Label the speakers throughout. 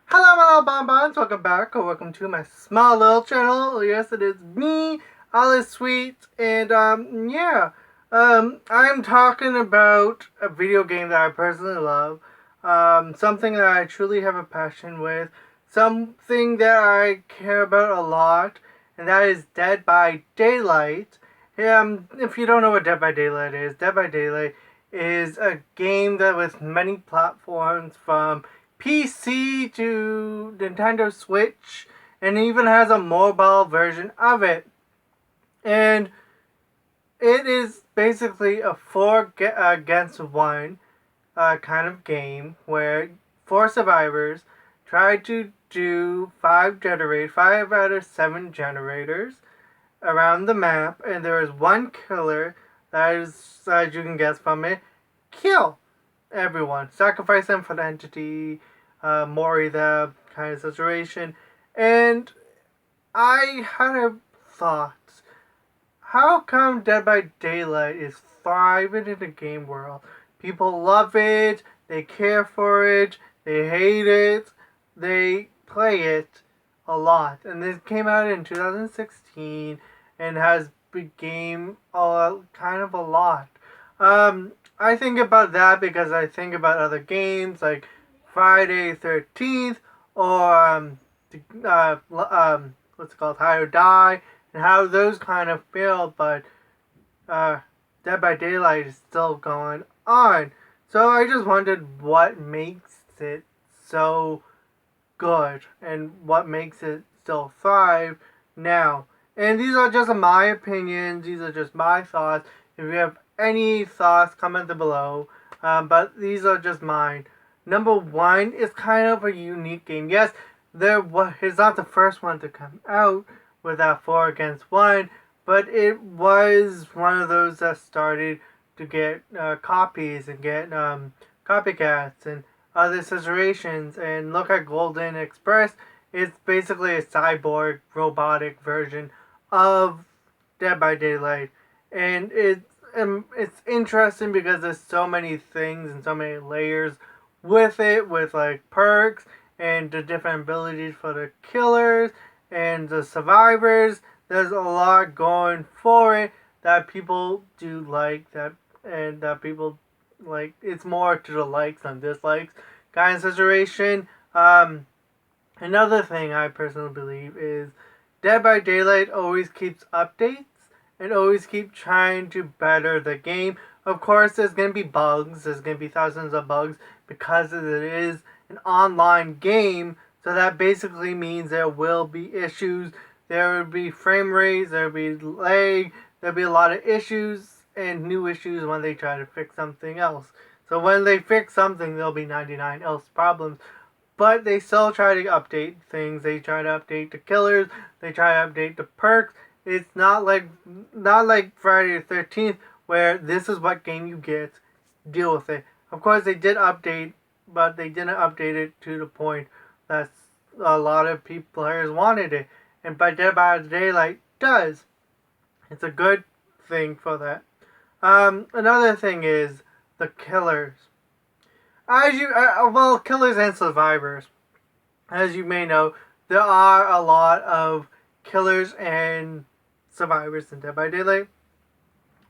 Speaker 1: Hello, my little bonbons. Welcome back, or welcome to my small little channel. Yes, it is me, Alice Sweet, and I'm talking about a video game that I personally love, something that I truly have a passion with, something that I care about a lot, and that is Dead by Daylight. If you don't know what Dead by Daylight is a game that with many platforms from PC to Nintendo Switch, and even has a mobile version of it. And it is basically a four against one kind of game where four survivors try to do five out of seven generators around the map, and there is one killer that is, as you can guess from it, kill everyone, sacrifice them for the entity, Mori, the kind of situation. And I had a thought. How come Dead by Daylight is thriving in the game world? People love it, they care for it, they hate it, they play it a lot. And this came out in 2016 and has became kind of a lot. I think about that because I think about other games like Friday 13th or what's it called, Hide or Die, and how those kind of feel, but uh, Dead by Daylight is still going on. So I just wondered what makes it so good and what makes it still thrive now. And these are just my opinions, these are just my thoughts. If you have any thoughts, comment them below. But these are just mine. Number one is kind of a unique game. Yes, it's not the first one to come out with that 4 against 1, but it was one of those that started to get copies and get copycats and other situations. And look at Golden Express. It's basically a cyborg robotic version of Dead by Daylight, and it's interesting because there's so many things and so many layers with it, with like perks and the different abilities for the killers and the survivors. There's a lot going for it that people do like, that and that people like. It's more to the likes than dislikes kind of situation. Another thing I personally believe is Dead by Daylight always keeps updates and always keep trying to better the game. Of course, there's going to be bugs. There's going to be thousands of bugs because it is an online game. So that basically means there will be issues. There will be frame rates. There will be lag. There will be a lot of issues and new issues when they try to fix something else. So when they fix something, there'll be 99 else problems. But they still try to update things. They try to update the killers. They try to update the perks. It's not like Friday the 13th where this is what game you get. Deal with it. Of course, they did update, but they didn't update it to the point that a lot of players wanted it. And by Dead by Daylight does. It's a good thing for that. Another thing is the killers. Killers and survivors. As you may know, there are a lot of killers and survivors in Dead by Daylight.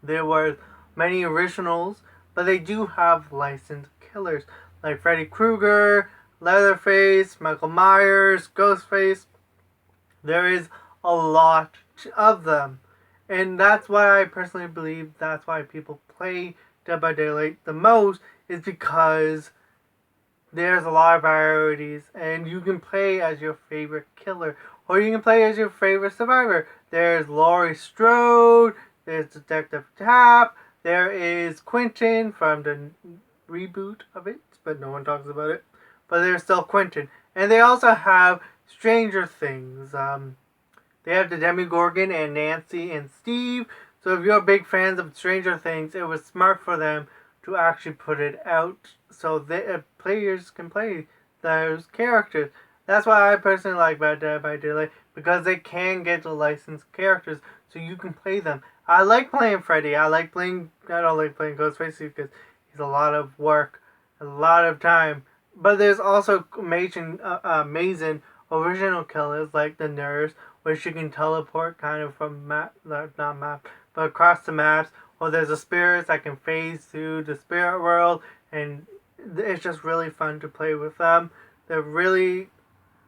Speaker 1: There were many originals, but they do have licensed killers like Freddy Krueger, Leatherface, Michael Myers, Ghostface. There is a lot of them. And that's why I personally believe that's why people play Dead by Daylight the most, is because there's a lot of varieties and you can play as your favorite killer or you can play as your favorite survivor. There's Laurie Strode, there's Detective Tapp, there is Quentin from the reboot of it, but no one talks about it. But there's still Quentin. And they also have Stranger Things. They have the Demogorgon and Nancy and Steve. So if you're big fans of Stranger Things, it was smart for them to actually put it out so that players can play those characters. That's why I personally like Dead by Daylight, because they can get the licensed characters so you can play them. I like playing Freddy. I don't like playing Ghostface because he's a lot of work, a lot of time but there's also amazing original killers like the nurse, which you can teleport kind of from not map, but across the maps. Or there's the spirits that can phase through the spirit world, and it's just really fun to play with them. They're really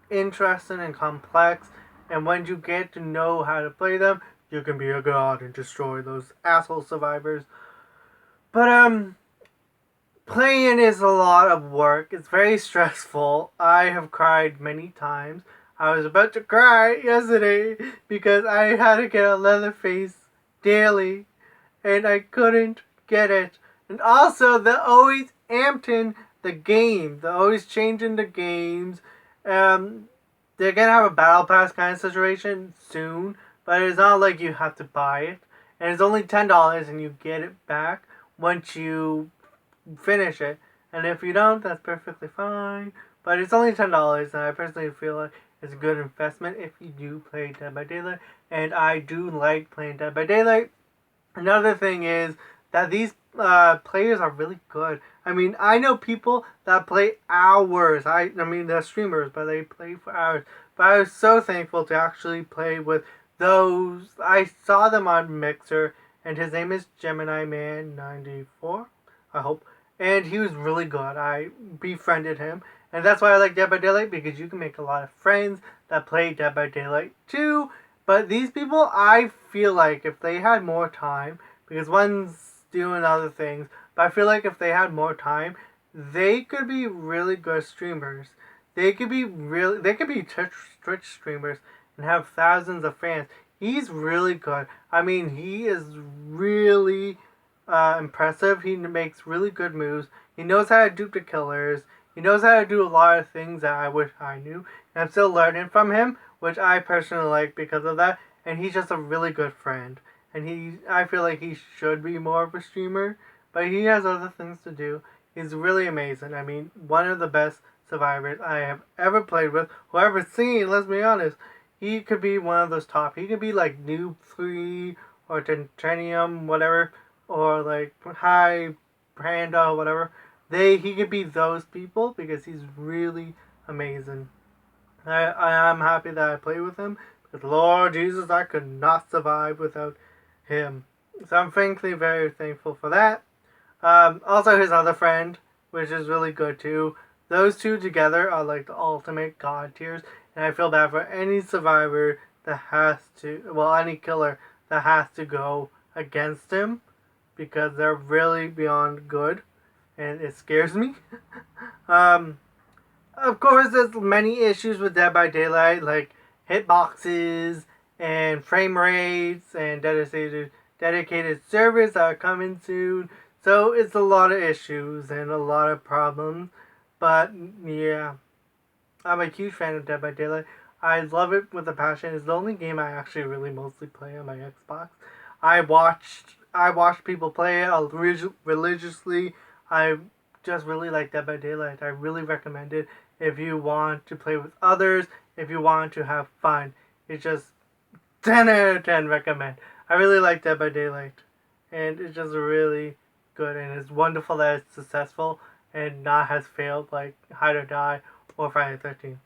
Speaker 1: interesting and complex, and when you get to know how to play them, you can be a god and destroy those asshole survivors. But playing is a lot of work. It's very stressful. I have cried many times. I was about to cry yesterday because I had to get a Leatherface daily and I couldn't get it. And also, they're always amping the game. They're always changing the games. Um, they're gonna have a battle pass kind of situation soon, but it's not like you have to buy it. And it's only $10 and you get it back once you finish it. And if you don't, that's perfectly fine. But it's only $10, and I personally feel like it's a good investment if you do play Dead by Daylight. And I do like playing Dead by Daylight. Another thing is that these players are really good. I mean, I know people that play hours. I mean, they're streamers, but they play for hours. But I was so thankful to actually play with those. I saw them on Mixer, and his name is Gemini Man 94. I hope. And he was really good. I befriended him. And that's why I like Dead by Daylight, because you can make a lot of friends that play Dead by Daylight too. But these people, I feel like if they had more time, because one's doing other things, but I feel like if they had more time, they could be really good streamers. They could be Twitch streamers and have thousands of fans. He's really good. I mean, he is really impressive. He makes really good moves. He knows how to dupe the killers. He knows how to do a lot of things that I wish I knew. And I'm still learning from him, which I personally like because of that. And he's just a really good friend. And I feel like he should be more of a streamer, but he has other things to do. He's really amazing. I mean, one of the best survivors I have ever played with, or ever seen, let's be honest. He could be one of those top. He could be like Noob 3 or Titanium, whatever, or like High Panda, whatever. He could be those people because he's really amazing. I am happy that I played with him, because Lord Jesus, I could not survive without him. So I'm frankly very thankful for that. Also his other friend, which is really good too. Those two together are like the ultimate god tiers, and I feel bad for any survivor that has to, well, any killer that has to go against him, because they're really beyond good, and it scares me. um, of course, there's many issues with Dead by Daylight, like hitboxes and frame rates and dedicated servers that are coming soon. So it's a lot of issues and a lot of problems. But yeah, I'm a huge fan of Dead by Daylight. I love it with a passion. It's the only game I actually really mostly play on my Xbox. I watched people play it religiously. I just really like Dead by Daylight. I really recommend it if you want to play with others, if you want to have fun. It's just 10 out of 10 recommend. I really like Dead by Daylight. And it's just really good, and it's wonderful that it's successful and not has failed like Hide or Die or Friday the 13th.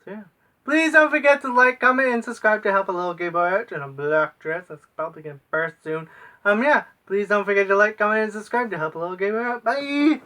Speaker 1: So yeah. Please don't forget to like, comment, and subscribe to help a little gay boy out in a black dress that's probably gonna burst soon. Yeah, please don't forget to like, comment, and subscribe to help a little gay boy out. Bye!